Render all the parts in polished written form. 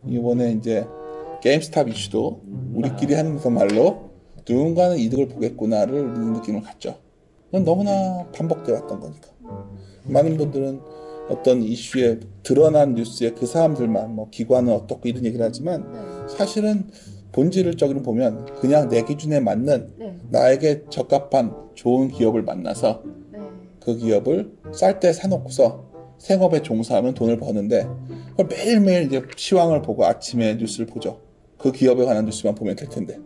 이번에 이제 게임스탑 이슈도 우리끼리 하는 그 말로 누군가는 이득을 보겠구나를 느낌을 갖죠. 그건 너무나 반복되어 왔던 거니까. 많은 분들은 어떤 이슈에 드러난 뉴스에 그 사람들만 뭐 기관은 어떻고 이런 얘기를 하지만 사실은 본질적으로 보면 그냥 내 기준에 맞는 나에게 적합한 좋은 기업을 만나서 그 기업을 쌀 때 사놓고서 생업에 종사하면 돈을 버는데 그걸 매일매일 이제 시황을 보고 아침에 뉴스를 보죠. 그 기업에 관한 뉴스만 보면 될 텐데.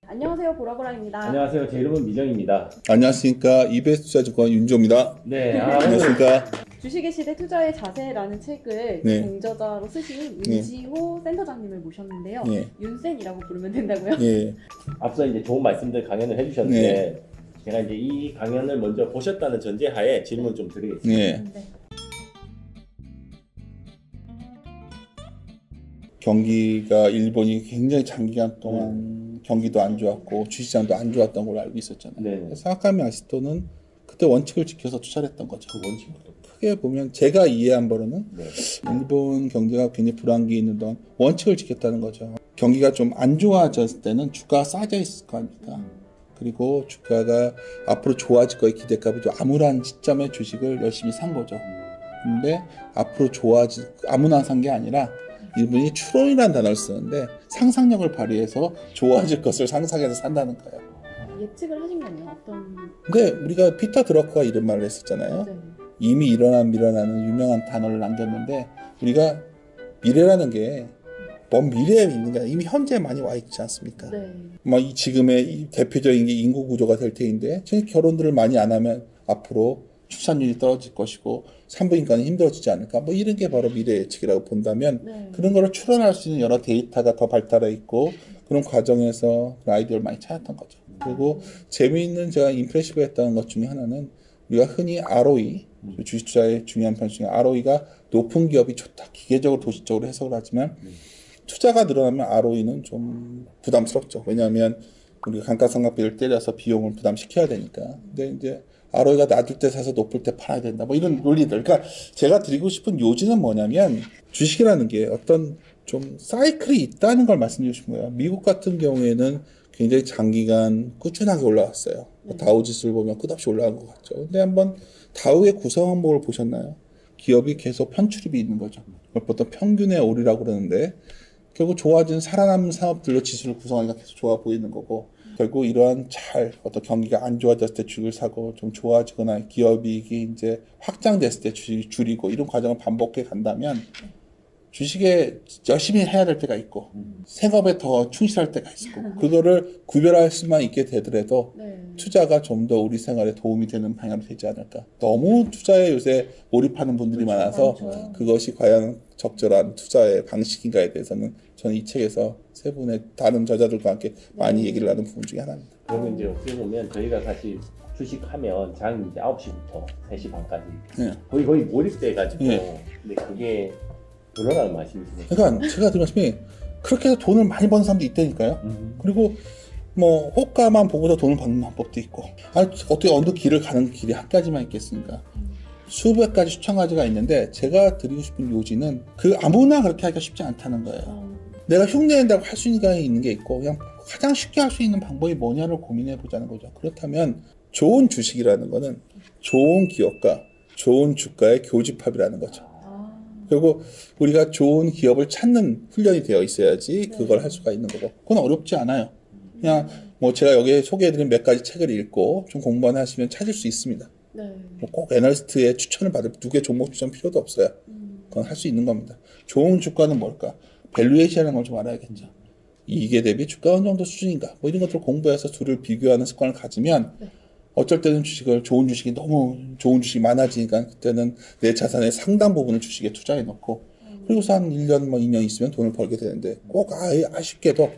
안녕하세요, 보라보라입니다. 안녕하세요. 제 이름은 미정입니다. 안녕하십니까. 이베스투자증권 윤조입니다. 네, 안녕하십니까. 주식의 시대 투자의 자세라는 책을 네. 경저자로 쓰신 윤지호 센터장님을 모셨는데요. 네. 윤센이라고 부르면 된다고요? 예. 앞서 이제 좋은 말씀들 강연을 해주셨는데 제가 이제 이 강연을 먼저 보셨다는 전제하에 질문 좀 드리겠습니다. 예. 네. 경기가 일본이 굉장히 장기간 동안 경기도 안 좋았고 주시장도 안 좋았던 걸로 알고 있었잖아요. 네. 그래서 사카미 아시토는 그때 원칙을 지켜서 투자를 했던 거죠. 그 원칙은 크게 보면 제가 이해한 바로는 네. 일본 경제가 굉장히 불황기에 있는 동안 원칙을 지켰다는 거죠. 경기가 좀 안 좋아졌을 때는 주가가 싸져 있을 거 아닙니까? 그리고 주가가 앞으로 좋아질 거의 기대값이 좀 암울한 시점에 주식을 열심히 산 거죠. 근데 앞으로 아무나 산 게 아니라 일본이 추론이라는 단어를 쓰는데 상상력을 발휘해서 좋아질 것을 상상해서 산다는 거예요. 예측을 하신 건요? 어떤? 근데 우리가 피터 드러커가 이런 말을 했었잖아요. 네. 이미 일어난 미래라는 유명한 단어를 남겼는데 우리가 미래라는 게 먼 미래에 있는 게 아니라 이미 현재에 많이 와 있지 않습니까? 네. 막 이 지금의 이 대표적인 게 인구 구조가 될 테인데 결혼들을 많이 안 하면 앞으로 출산율이 떨어질 것이고 산부인과는 힘들어지지 않을까 뭐 이런 게 바로 미래 예측이라고 본다면 그런 거를 추론할 수 있는 여러 데이터가 더 발달해 있고 그런 과정에서 아이디어를 많이 찾았던 거죠. 그리고 재미있는 제가 임프레시브 했다는 것 중에 하나는 우리가 흔히 ROE 주식 투자의 중요한 편 중에 ROE가 높은 기업이 좋다 기계적으로 도식적으로 해석을 하지만 투자가 늘어나면 ROE는 좀 부담스럽죠. 왜냐하면 우리가 감가상각비를 때려서 비용을 부담시켜야 되니까. 근데 이제 ROE가 낮을 때 사서 높을 때 팔아야 된다. 뭐 이런 논리들. 그러니까 제가 드리고 싶은 요지는 뭐냐면 주식이라는 게 어떤 좀 사이클이 있다는 걸 말씀드리고 싶은 거예요. 미국 같은 경우에는 굉장히 장기간 꾸준하게 올라왔어요. 다우 지수를 보면 끝없이 올라간 것 같죠. 근데 한번 다우의 구성 항목을 보셨나요? 기업이 계속 편출입이 있는 거죠. 그걸 보통 평균의 오리라고 그러는데 결국 좋아진 살아남은 산업들로 지수를 구성하니까 계속 좋아 보이는 거고 결국 이러한 어떤 경기가 안 좋아졌을 때 주식을 사고 좀 좋아지거나 기업이익이 이제 확장됐을 때 주식이 줄이고 이런 과정을 반복해 간다면 주식에 열심히 해야 될 때가 있고 생업에 더 충실할 때가 있고 그거를 구별할 수만 있게 되더라도 투자가 좀 더 우리 생활에 도움이 되는 방향이 되지 않을까. 너무 투자에 요새 몰입하는 분들이 많아서 그것이 과연 적절한 투자의 방식인가에 대해서는 저는 이 책에서 세 분의 다른 저자들과 함께 많이 얘기를 나눈 부분 중에 하나입니다. 그러면 이제 어떻게 보면 저희가 사실 주식하면 장 이제 9시부터 3시 반까지 거의 몰입돼가지고 근데 그게 그러라는 말씀이시네요. 그러니까 제가 드린 말씀이 그렇게 해서 돈을 많이 버는 사람도 있다니까요. 그리고 뭐 호가만 보고서 돈을 버는 방법도 있고 어떻게 어느 길을 가는 길이 한 가지만 있겠습니까? 수백 가지 수천 가지가 있는데 제가 드리고 싶은 요지는 그 아무나 그렇게 하기가 쉽지 않다는 거예요. 내가 흉내낸다고 할 수 있는 게 있고 그냥 가장 쉽게 할 수 있는 방법이 뭐냐를 고민해 보자는 거죠. 그렇다면 좋은 주식이라는 거는 좋은 기업과 좋은 주가의 교집합이라는 거죠. 그리고 우리가 좋은 기업을 찾는 훈련이 되어 있어야지 그걸 할 수가 있는 거고 그건 어렵지 않아요. 그냥 뭐 제가 여기에 소개해드린 몇 가지 책을 읽고 좀 공부만 하시면 찾을 수 있습니다. 뭐 꼭 애널리스트의 추천을 받을 누구의 종목 추천 필요도 없어요. 그건 할 수 있는 겁니다. 좋은 주가는 뭘까? 밸류에이션이라는 걸 좀 알아야겠죠. 이익에 대비 주가 어느 정도 수준인가? 뭐 이런 것들을 공부해서 둘을 비교하는 습관을 가지면 어쩔 때는 좋은 주식이 너무 좋은 주식이 많아지니까 그때는 내 자산의 상당 부분을 주식에 투자해 놓고 그리고서 한 1년 뭐 2년 있으면 돈을 벌게 되는데 꼭 아쉽게도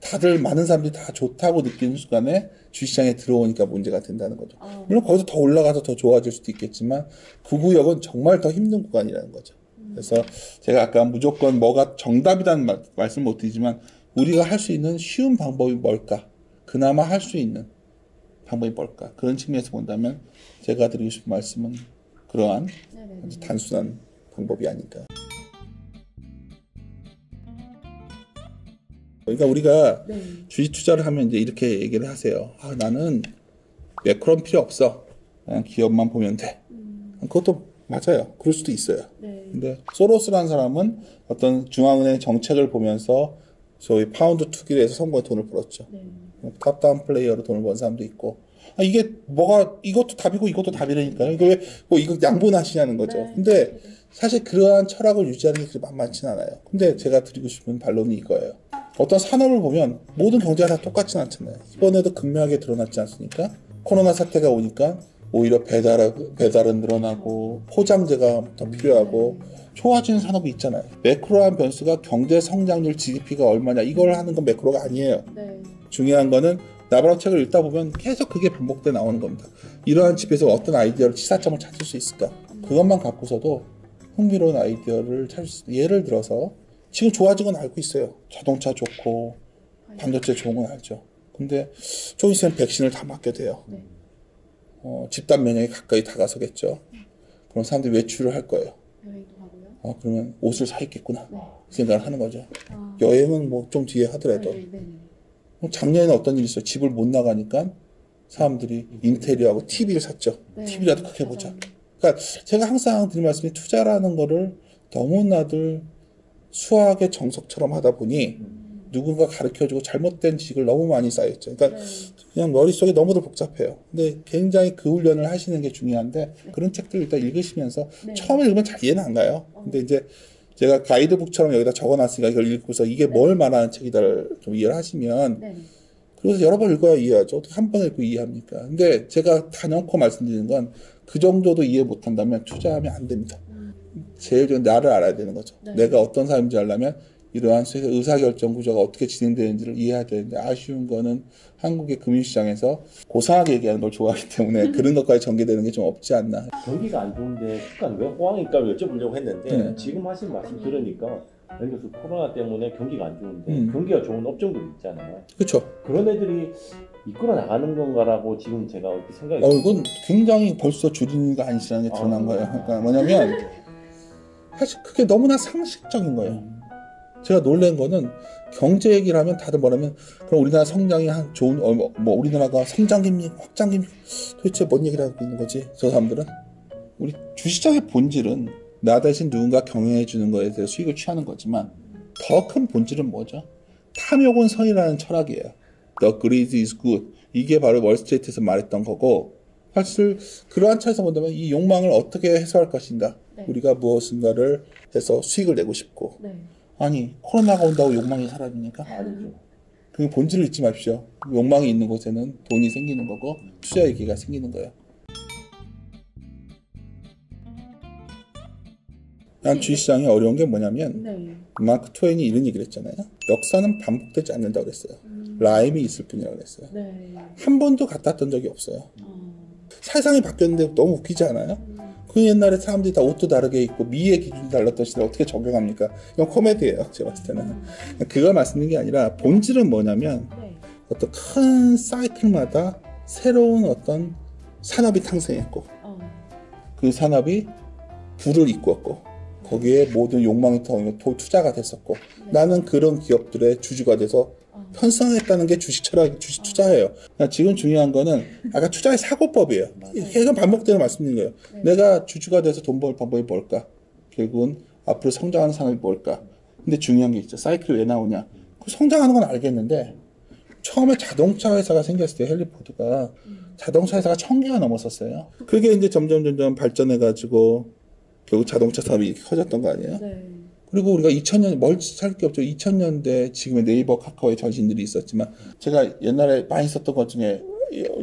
다들 많은 사람들이 다 좋다고 느끼는 순간에 주식시장에 들어오니까 문제가 된다는 거죠. 물론 거기서 더 올라가서 더 좋아질 수도 있겠지만 그 구역은 정말 더 힘든 구간이라는 거죠. 그래서 제가 아까 무조건 뭐가 정답이라는 말씀 못 드리지만 우리가 할 수 있는 쉬운 방법이 뭘까? 그나마 할 수 있는 방법이 뭘까? 그런 측면에서 본다면 제가 드리고 싶은 말씀은 그러한 아주 단순한 방법이 아닌가. 그러니까 우리가 네. 주식 투자를 하면 이제 이렇게 얘기를 하세요. 아, 나는 매크로는 필요 없어. 그냥 기업만 보면 돼. 그것도 맞아요. 그럴 수도 있어요. 네. 근데 소로스라는 사람은 어떤 중앙은행 정책을 보면서 소위 파운드 투기를 해서 선거에 돈을 벌었죠. 네. 탑다운 플레이어로 돈을 번 사람도 있고. 아, 이게 뭐가 이것도 답이고 이것도 답이라니까요. 이거 왜 뭐 이거 양분하시냐는 거죠. 네. 근데 사실 그러한 철학을 유지하는 게 그렇게 만만치는 않아요. 근데 제가 드리고 싶은 반론이 이거예요. 어떤 산업을 보면 모든 경제가 다 똑같진 않잖아요. 이번에도 극명하게 드러났지 않습니까? 코로나 사태가 오니까 오히려 배달은 늘어나고 포장재가 더 필요하고 좋아지는 산업이 있잖아요. 매크로한 변수가 경제 성장률 GDP가 얼마냐 이걸 하는 건 매크로가 아니에요. 네. 중요한 거는 나바로 책을 읽다 보면 계속 그게 반복돼 나오는 겁니다. 이러한 집에서 어떤 아이디어를 치사점을 찾을 수 있을까? 그것만 갖고서도 흥미로운 아이디어를 찾을 수 있어요. 예를 들어서 지금 좋아진 건 알고 있어요. 자동차 좋고 반도체 좋은 건 알죠. 근데 좀 있으면 백신을 다 맞게 돼요. 네. 집단 면역이 가까이 다가서겠죠. 그럼 사람들이 외출을 할 거예요. 여행도 가고요. 그러면 옷을 사 입겠구나. 네. 그 생각을 하는 거죠. 아. 여행은 뭐 좀 뒤에 하더라도. 네. 네. 작년에는 어떤 일이 있어요? 집을 못 나가니까 사람들이 인테리어하고 TV를 샀죠. 네. TV라도 크게 보자. 맞아요. 그러니까 제가 항상 드린 말씀이 투자라는 거를 너무나들 수학의 정석처럼 하다 보니 누군가 가르쳐주고 잘못된 지식을 너무 많이 쌓였죠. 그러니까 네. 그냥 머릿속에 너무도 복잡해요. 근데 굉장히 그 훈련을 하시는 게 중요한데 그런 책들을 일단 읽으시면서 네. 처음에 읽으면 잘 이해는 안 가요. 근데 이제 제가 가이드북처럼 여기다 적어놨으니까 이걸 읽고서 이게 뭘 말하는 책이다를 좀 이해를 하시면 네. 그래서 여러 번 읽어야 이해하죠. 어떻게 한 번 읽고 이해합니까? 근데 제가 단연코 말씀드리는 건 그 정도도 이해 못한다면 투자하면 안 됩니다. 제일 좀 나를 알아야 되는 거죠. 네. 내가 어떤 사람인지 알려면 이러한 의사결정 구조가 어떻게 진행되는지를 이해해야 되는데 아쉬운 거는 한국의 금융시장에서 고상하게 얘기하는 걸 좋아하기 때문에 그런 것까지 전개되는 게 좀 없지 않나. 경기가 안 좋은데 주가는 왜 호황일까를 여쭤보려고 했는데 네. 지금 하신 말씀 들으니까 예를 들어서 코로나 때문에 경기가 안 좋은데 경기가 좋은 업종들이 있잖아요. 그렇죠. 그런 애들이 이끌어 나가는 건가라고 지금 제가 이렇게 생각이 이건 굉장히 벌써 주린이가 아니시라는 게 드러난 거예요. 그러니까 뭐냐면 사실 그게 너무나 상식적인 거예요. 제가 놀란 거는 경제 얘기를 하면 다들 뭐냐면 그럼 우리나라 성장이 한 좋은 뭐 우리나라가 성장기입니까 확장기입니까 도대체 뭔 얘기를 하고 있는 거지 저 사람들은. 우리 주시장의 본질은 나 대신 누군가 경영해 주는 거에 대해서 수익을 취하는 거지만 더 큰 본질은 뭐죠? 탐욕은 선이라는 철학이에요. The greed is good. 이게 바로 월스트리트에서 말했던 거고 사실 그러한 차에서 본다면 이 욕망을 어떻게 해소할 것인가. 네. 우리가 무엇인가를 해서 수익을 내고 싶고 네. 아니 코로나가 온다고 욕망이 사라집니까? 아니죠. 그 본질을 잊지 마십시오. 욕망이 있는 곳에는 돈이 생기는 거고 투자의 기회가 생기는 거예요. 난 주식시장이 어려운 게 뭐냐면 네. 마크 트웨인이 이런 얘기를 했잖아요. 역사는 반복되지 않는다고 그랬어요. 라임이 있을 뿐이라고 그랬어요. 네. 한 번도 갖다 왔던 적이 없어요. 어. 세상이 바뀌었는데 너무 웃기지 않아요? 그 옛날에 사람들이 다 옷도 다르게 입고 미의 기준이 달랐던 시대에 어떻게 적용합니까? 이건 코미디예요. 제가 봤을 때는. 그걸 말씀드리는 게 아니라 본질은 뭐냐면 네. 어떤 큰 사이클마다 새로운 어떤 산업이 탄생했고 어. 그 산업이 부를 이끌었고 거기에 모든 욕망이 투자가 됐었고 나는 그런 기업들의 주주가 돼서 편성했다는 게 주식 철학, 주식 투자예요. 그러니까 지금 중요한 거는 아까 투자의 사고법이에요. 계속 반복되는 말씀인 거예요. 내가 주주가 돼서 돈 벌 방법이 뭘까? 결국은 앞으로 성장하는 산업이 뭘까? 근데 중요한 게 있죠. 사이클이 왜 나오냐? 그 성장하는 건 알겠는데 처음에 자동차 회사가 생겼을 때 헨리포드가 자동차 회사가 1000개가 넘었었어요. 그게 이제 점점 발전해가지고 결국 자동차 사업이 이렇게 커졌던 거 아니에요? 네. 그리고 우리가 2000년 멀지 살 게 없죠. 2000년대 지금의 네이버, 카카오의 전신들이 있었지만 제가 옛날에 많이 썼던 것 중에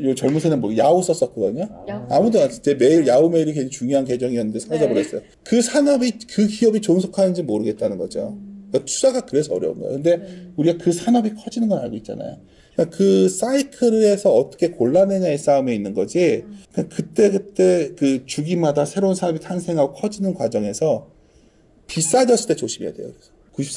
요 젊은 세대는 뭐 야후 썼었거든요. 야후. 아무도 안 썼어요. 매일 야후 메일이 굉장히 중요한 계정이었는데 사라져버렸어요. 그 산업이 그 기업이 존속하는지 모르겠다는 거죠. 그러니까 투자가 그래서 어려운 거예요. 근데 우리가 그 산업이 커지는 건 알고 있잖아요. 그러니까 그 사이클에서 어떻게 골라내냐의 싸움에 있는 거지. 그러니까 그때 그 주기마다 새로운 산업이 탄생하고 커지는 과정에서 비싸졌을 때 조심해야 돼요. 그래서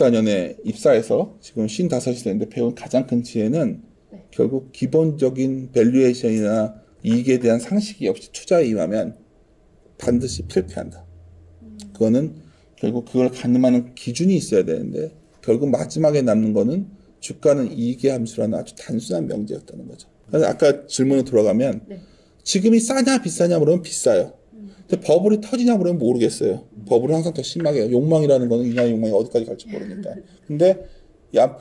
94년에 입사해서 지금 55이 됐는데 배운 가장 큰 지혜는 결국 기본적인 밸류에이션이나 이익에 대한 상식이 없이 투자에 임하면 반드시 실패한다. 그거는 결국 그걸 가늠하는 기준이 있어야 되는데 결국 마지막에 남는 거는 주가는 이익의 함수라는 아주 단순한 명제였다는 거죠. 그래서 아까 질문으로 돌아가면 네. 지금이 싸냐 비싸냐 물으면 비싸요. 근데 버블이 터지냐 물으면 모르겠어요. 버블은 항상 더 심하게 해요. 욕망이라는 거는 인간의 욕망이 어디까지 갈지 모르니까. 근데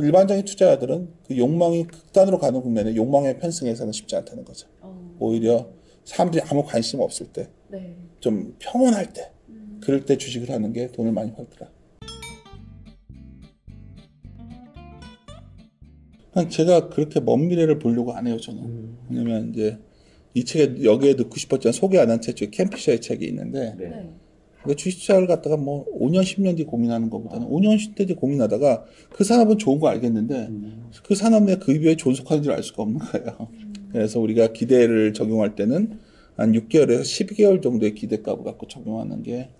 일반적인 투자자들은 그 욕망이 극단으로 가는 국면에 욕망에 편승해서는 쉽지 않다는 거죠. 오히려 사람들이 아무 관심 없을 때, 네. 좀 평온할 때, 그럴 때 주식을 하는 게 돈을 많이 벌더라. 제가 그렇게 먼 미래를 보려고 안 해요, 저는. 왜냐면 이제 이 책에 여기에 넣고 싶었지만 소개 안 한 책 중에 캠피셔의 책이 있는데 네. 그 주식 투자를 갖다가 뭐 5년, 10년 뒤 고민하는 것보다는 5년, 10년 뒤 고민하다가 그 산업은 좋은 거 알겠는데 그 산업 내 그 이후에 존속하는 줄 알 수가 없는 거예요. 그래서 우리가 기대를 적용할 때는 한 6개월에서 12개월 정도의 기대값을 갖고 적용하는 게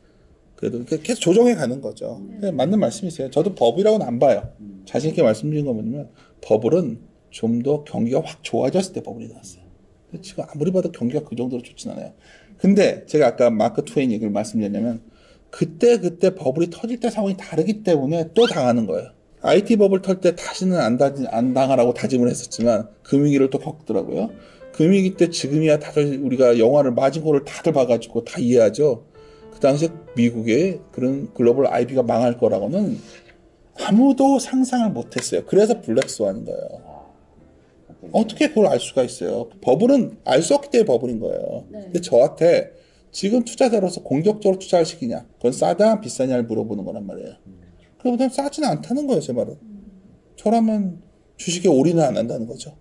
그래도 계속 조정해 가는 거죠. 맞는 말씀이세요. 저도 버블이라고는 안 봐요. 자신 있게 말씀드린 건 뭐냐면 버블은 좀 더 경기가 확 좋아졌을 때 버블이 나왔어요. 지금 아무리 봐도 경기가 그 정도로 좋진 않아요. 근데 제가 아까 마크 트웨인 얘기를 말씀드렸냐면 그때 버블이 터질 때 상황이 다르기 때문에 또 당하는 거예요. IT 버블 털 때 다시는 안 당하라고 다짐을 했었지만 금위기를 또 겪더라고요. 금위기 때 지금이야 다들 우리가 영화를 마징콜을 다들 봐가지고 다 이해하죠. 그 당시에 미국의 그런 글로벌 IB가 망할 거라고는 아무도 상상을 못했어요. 그래서 블랙스완인 거예요. 어떻게 그걸 알 수가 있어요? 버블은 알 수 없기 때문에 버블인 거예요. 네. 근데 저한테 지금 투자자로서 공격적으로 투자할 시기냐? 그건 싸다 비싸냐를 물어보는 거란 말이에요. 그러면 싸지는 않다는 거예요, 제 말은. 저라면 주식에 올인을 안 한다는 거죠.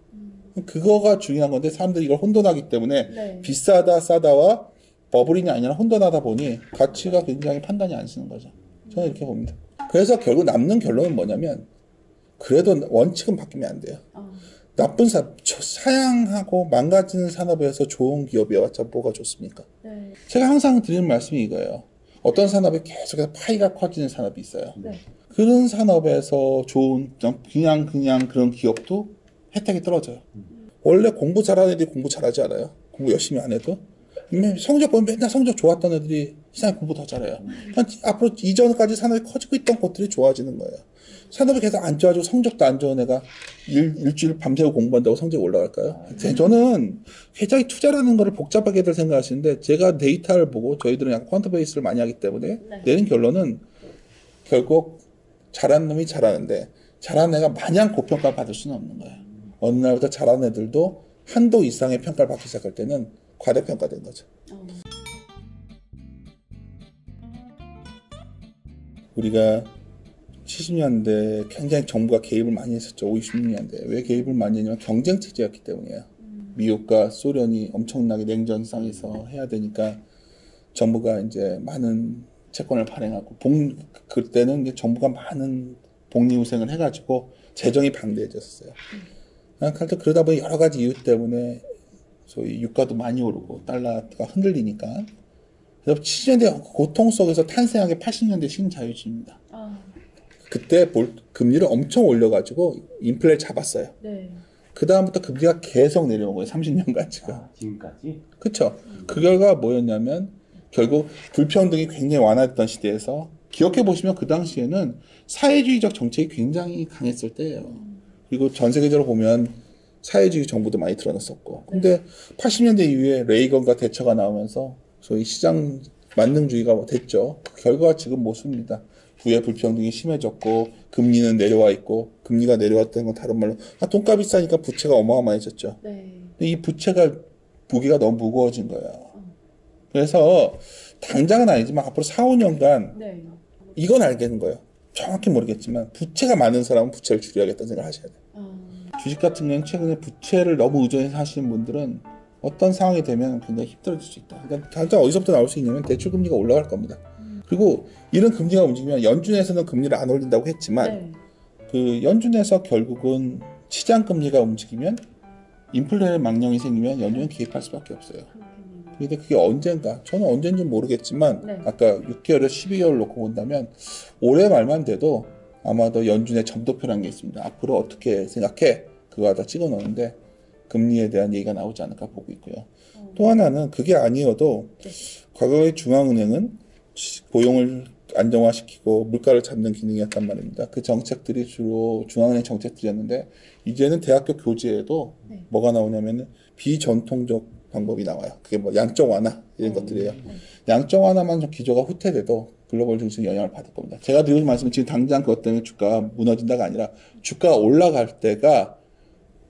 그거가 중요한 건데 사람들이 이걸 혼돈하기 때문에 네. 비싸다 싸다와 버블이냐 아니냐 혼돈하다 보니 가치가 굉장히 판단이 안 쓰는 거죠. 저는 이렇게 봅니다. 그래서 결국 남는 결론은 뭐냐면 그래도 원칙은 바뀌면 안 돼요. 나쁜 사양하고 망가지는 산업에서 좋은 기업이 왔자 뭐가 좋습니까? 네. 제가 항상 드리는 말씀이 이거예요. 어떤 산업에 계속해서 파이가 커지는 산업이 있어요. 네. 그런 산업에서 좋은 그냥 그런 기업도 혜택이 떨어져요. 원래 공부 잘하는 애들이 공부 잘하지 않아요? 공부 열심히 안 해도? 성적 보면 맨날 성적 좋았던 애들이 세상에 공부 더 잘해요. 앞으로 이전까지 산업이 커지고 있던 것들이 좋아지는 거예요. 산업이 계속 안 좋아지고 성적도 안 좋은 애가 일주일 밤새고 공부한다고 성적이 올라갈까요? 저는 굉장히 투자라는 거를 복잡하게들 생각하시는데 제가 데이터를 보고 저희들은 약간 퀀터 베이스를 많이 하기 때문에 내린 결론은 결국 잘하는 놈이 잘하는데 잘하는 애가 마냥 고평가를 받을 수는 없는 거예요. 어느 날부터 잘하는 애들도 한도 이상의 평가를 받기 시작할 때는 과대평가된 거죠. 우리가 70년대 굉장히 정부가 개입을 많이 했었죠. 50, 60년대. 왜 개입을 많이 했냐면 경쟁체제였기 때문이에요. 미국과 소련이 엄청나게 냉전상에서 해야 되니까 정부가 이제 많은 채권을 발행하고 그때는 이제 정부가 많은 복리후생을 해가지고 재정이 방대해졌어요. 그러다 보니 여러 가지 이유 때문에 소위 유가도 많이 오르고 달러가 흔들리니까 그래서 70년대 고통 속에서 탄생한 게 80년대 신자유주의입니다. 그때 금리를 엄청 올려가지고 인플레를 잡았어요. 네. 그 다음부터 금리가 계속 내려온 거예요. 30년간 지금. 지금까지? 그렇죠. 그 결과가 뭐였냐면 결국 불평등이 굉장히 완화됐던 시대에서 기억해 보시면 그 당시에는 사회주의적 정책이 굉장히 강했을 때예요. 그리고 전 세계적으로 보면 사회주의 정부도 많이 드러났었고. 근데 80년대 이후에 레이건과 대처가 나오면서 소위 시장 만능주의가 됐죠. 그 결과가 지금 모습입니다. 부의 불평등이 심해졌고 금리는 내려와 있고 금리가 내려왔다는 건 다른 말로 돈값이 싸니까 부채가 어마어마해졌죠. 네. 근데 이 부채가 무게가 너무 무거워진 거예요. 그래서 당장은 아니지만 앞으로 4, 5년간 네. 이건 알겠는 거예요. 정확히 모르겠지만 부채가 많은 사람은 부채를 줄여야겠다는 생각을 하셔야 돼요. 주식 같은 경우는 최근에 부채를 너무 의존해서 하시는 분들은 어떤 상황이 되면 굉장히 힘들어질 수 있다. 그러니까 당장 어디서부터 나올 수 있냐면 대출금리가 올라갈 겁니다. 그리고 이런 금리가 움직이면 연준에서는 금리를 안 올린다고 했지만 네. 그 연준에서 결국은 시장 금리가 움직이면 인플레 망령이 생기면 연준은 개입할 수밖에 없어요. 근데 그게 언젠가 저는 언젠지 모르겠지만 네. 아까 6개월에서 12개월 놓고 본다면 올해 말만 돼도 아마도 연준의 점도표라는 게 있습니다. 앞으로 어떻게 생각해? 그거 다 찍어 놓는데 금리에 대한 얘기가 나오지 않을까 보고 있고요. 또 하나는 그게 아니어도 과거의 중앙은행은 고용을 안정화시키고 물가를 잡는 기능이었단 말입니다. 그 정책들이 주로 중앙은행 정책들이었는데 이제는 대학교 교재에도 네. 뭐가 나오냐면은 비전통적 방법이 나와요. 그게 뭐 양적 완화 이런 것들이에요. 양적 완화만 좀 기조가 후퇴돼도 글로벌 증시는 영향을 받을 겁니다. 제가 드리는 말씀은 지금 당장 그것 때문에 주가가 무너진다가 아니라 주가가 올라갈 때가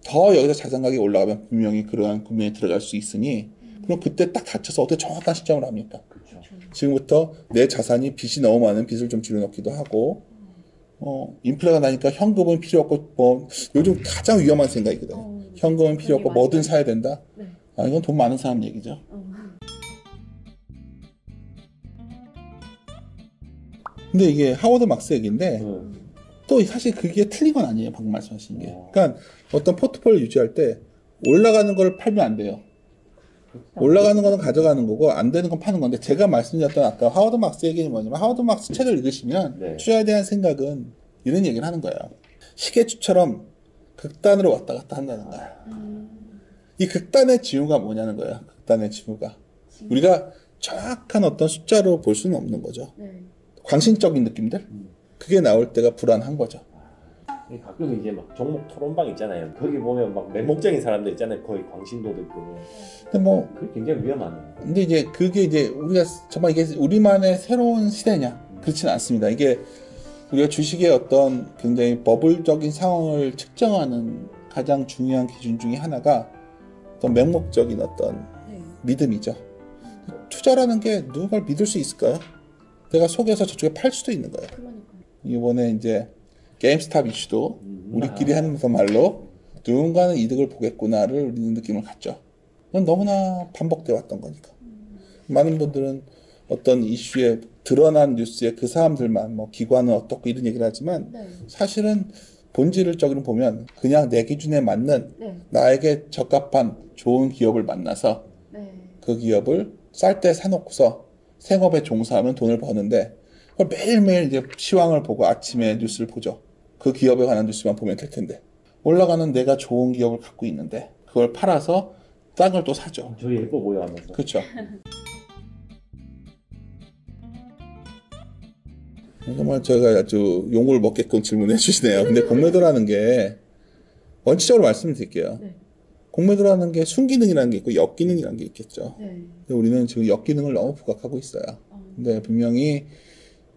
더 여기서 자산 가격이 올라가면 분명히 그러한 구매에 들어갈 수 있으니 그럼 그때 딱 닥쳐서 어떻게 정확한 시점을 합니까? 지금부터 내 자산이 빚이 너무 많은 빚을 좀 줄여놓기도 하고 인플레가 나니까 현금은 필요 없고 뭐 요즘 가장 위험한 생각이거든요. 현금은 필요 없고 뭐든 사야 된다. 네. 아 이건 돈 많은 사람 얘기죠. 근데 이게 하워드 막스 얘기인데 또 사실 그게 틀린 건 아니에요. 방금 말씀하신 게. 그러니까 어떤 포트폴리오 유지할 때 올라가는 걸 팔면 안 돼요. 올라가는 거는 가져가는 거고 안 되는 건 파는 건데 제가 말씀드렸던 아까 하워드 막스 얘기는 뭐냐면 하워드 막스 책을 읽으시면 네. 투자에 대한 생각은 이런 얘기를 하는 거예요. 시계추처럼 극단으로 왔다 갔다 한다는 거야. 이 극단의 징후가 뭐냐는 거예요. 극단의 징후가. 우리가 정확한 어떤 숫자로 볼 수는 없는 거죠. 네. 광신적인 느낌들? 그게 나올 때가 불안한 거죠. 가끔 이제 막 종목 토론방 있잖아요. 거기 보면 막 맹목적인 사람들 있잖아요. 거의 광신도들 그. 근데 뭐 그게 굉장히 위험하네. 근데 이제 그게 이제 우리가 정말 이게 우리만의 새로운 시대냐? 그렇지는 않습니다. 이게 우리가 주식의 어떤 굉장히 버블적인 상황을 측정하는 가장 중요한 기준 중에 하나가 어떤 맹목적인 어떤 믿음이죠. 투자라는 게 누군가를 믿을 수 있을까요? 내가 속여서 저쪽에 팔 수도 있는 거예요. 이번에 이제 게임스탑 이슈도 우리끼리 하는 말로 누군가는 이득을 보겠구나를 우리는 느낌을 갖죠. 그건 너무나 반복돼 왔던 거니까. 많은 분들은 어떤 이슈에 드러난 뉴스에 그 사람들만 뭐 기관은 어떻고 이런 얘기를 하지만 사실은 본질적으로 보면 그냥 내 기준에 맞는 나에게 적합한 좋은 기업을 만나서 그 기업을 쌀 때 사놓고서 생업에 종사하면 돈을 버는데 그걸 매일매일 이제 시황을 보고 아침에 뉴스를 보죠. 그 기업에 관한 뉴스만 보면 될 텐데 올라가는 내가 좋은 기업을 갖고 있는데 그걸 팔아서 딴 걸 또 사죠. 저희 예뻐 보여 하면서. 그렇죠. 정말 저희가 아주 용을 먹게끔 질문해 주시네요. 근데 공매도라는 게 원칙적으로 말씀드릴게요. 공매도라는 게 순기능이라는 게 있고 역기능이라는 게 있겠죠. 근데 우리는 지금 역기능을 너무 부각하고 있어요. 근데 분명히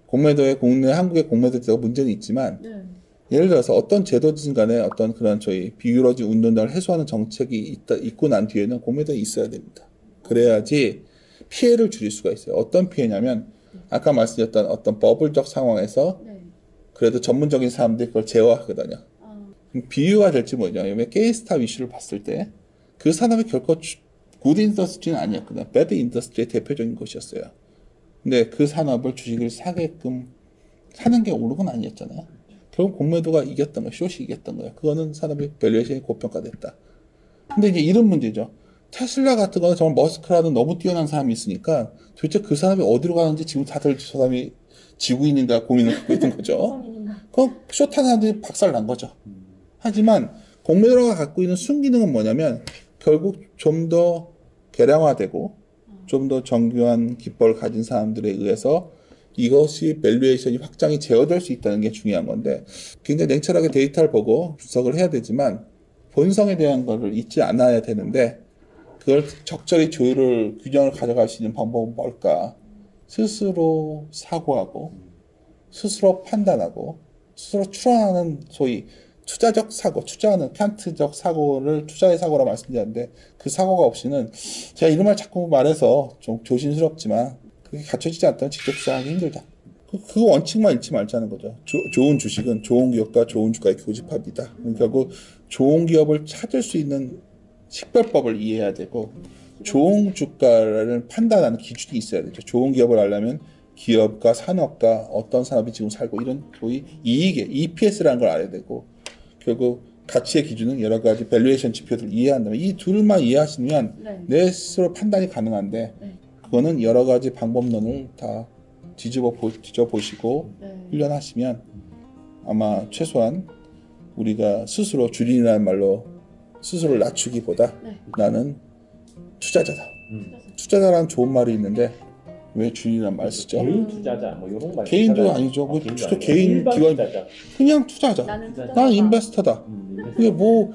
공매도에 국내 한국의 공매도 제도가 문제는 있지만 예를 들어서 어떤 제도진 간에 어떤 그런 저희 비유러지 운동장을 해소하는 정책이 있고 난 뒤에는 공매도가 있어야 됩니다. 그래야지 피해를 줄일 수가 있어요. 어떤 피해냐면 아까 말씀드렸던 어떤 버블적 상황에서 그래도 전문적인 사람들이 그걸 제어하거든요. 비유가 될지 모르냐면 게임스탑 이슈를 봤을 때 그 산업이 결코 굿 인더스트리는 아니었거든요. 배드 인더스트리의 대표적인 것이었어요. 근데 그 산업을 주식을 사게끔 사는 게 옳은 건 아니었잖아요. 결국 공매도가 이겼던 거예요. 숏이 이겼던 거예요. 그거는 산업의 밸류에이션이 고평가됐다. 근데 이제 이런 문제죠. 테슬라 같은 거는 정말 머스크라는 너무 뛰어난 사람이 있으니까 도대체 그 사람이 어디로 가는지 지금 다들 저 사람이 지구인인가 고민을 하고 있는 거죠. 그럼 숏한 사람들이 박살난 거죠. 하지만 공매도가 갖고 있는 순기능은 뭐냐면 결국 좀 더 개량화되고 좀 더 정교한 기법을 가진 사람들에 의해서 이것이 밸류에이션이 확장이 제어될 수 있다는 게 중요한 건데 굉장히 냉철하게 데이터를 보고 분석을 해야 되지만 본성에 대한 거를 잊지 않아야 되는데 그걸 적절히 조율을 균형을 가져갈 수 있는 방법은 뭘까? 스스로 사고하고 스스로 판단하고 스스로 추론하는 소위 투자적 사고, 투자하는 칸트적 사고를 투자의 사고라 말씀드렸는데 그 사고가 없이는 제가 이런 말 자꾸 말해서 좀 조심스럽지만 그게 갖춰지지 않다면 직접 투자하기 힘들다. 그 원칙만 잃지 말자는 거죠. 좋은 주식은 좋은 기업과 좋은 주가의 교집합이다. 결국 좋은 기업을 찾을 수 있는 식별법을 이해해야 되고 좋은 주가를 판단하는 기준이 있어야 되죠. 좋은 기업을 알려면 기업과 산업과 어떤 산업이 지금 살고 이런 소위 이익의 EPS라는 걸 알아야 되고 결국 가치의 기준은 여러 가지 밸류에이션 지표들을 이해한다면 이 둘만 이해하시면 내 스스로 판단이 가능한데 그거는 여러 가지 방법론을 다 뒤집어 보시고 훈련하시면 아마 최소한 우리가 스스로 주린이라는 말로 스스로를 낮추기보다 나는 투자자다. 투자자라는 좋은 말이 있는데 왜 주인이란 말 쓰죠? 개인 투자자 뭐 이런 말. 개인도 투자자. 아니죠. 뭐 개인도 주로 아니고 개인 일반 기관 투자자. 그냥 투자자. 나는 투자자. 투자자다. 난 인베스터다. 이게 뭐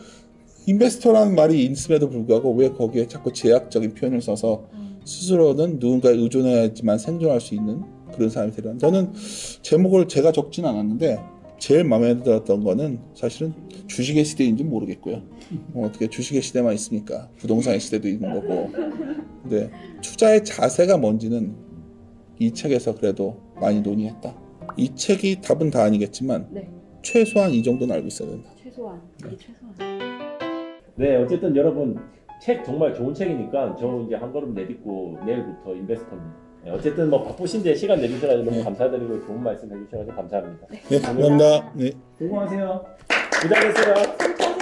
인베스터라는 말이 있음에도 불구하고 왜 거기에 자꾸 제약적인 표현을 써서 스스로는 누군가에 의존해야지만 생존할 수 있는 그런 사람이 되려. 저는 제목을 제가 적진 않았는데 제일 마음에 들었던 거는 사실은 주식의 시대인지 모르겠고요. 어떻게 주식의 시대만 있습니까? 부동산의 시대도 있는 거고. 근데 투자의 자세가 뭔지는 이 책에서 그래도 많이 논의했다. 이 책이 답은 다 아니겠지만 네. 최소한 이 정도는 알고 있어야 된다. 최소한. 이게 최소한. 네, 어쨌든 여러분 책 정말 좋은 책이니까 저 이제 한 걸음 내딛고 내일부터 인베스터입니다. 네, 어쨌든 뭐 바쁘신데 시간 내주셔서 너무 감사드리고 좋은 말씀 해주셔서 감사합니다. 네, 감사합니다. 네. 수고하세요. 부자 되세요.